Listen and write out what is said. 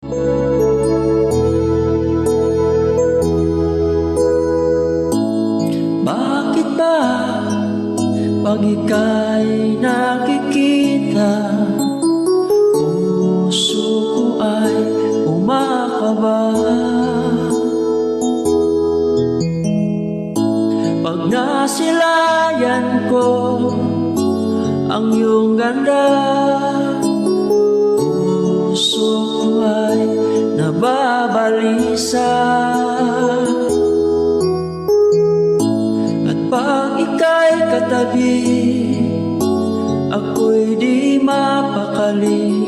Bakit ba pag ika'y nakikita, puso ko ay umakaba? Pag nasilayan ko ang iyong ganda, puso ko ay nababalisa. At pag ika'y katabi, ako'y di mapakali.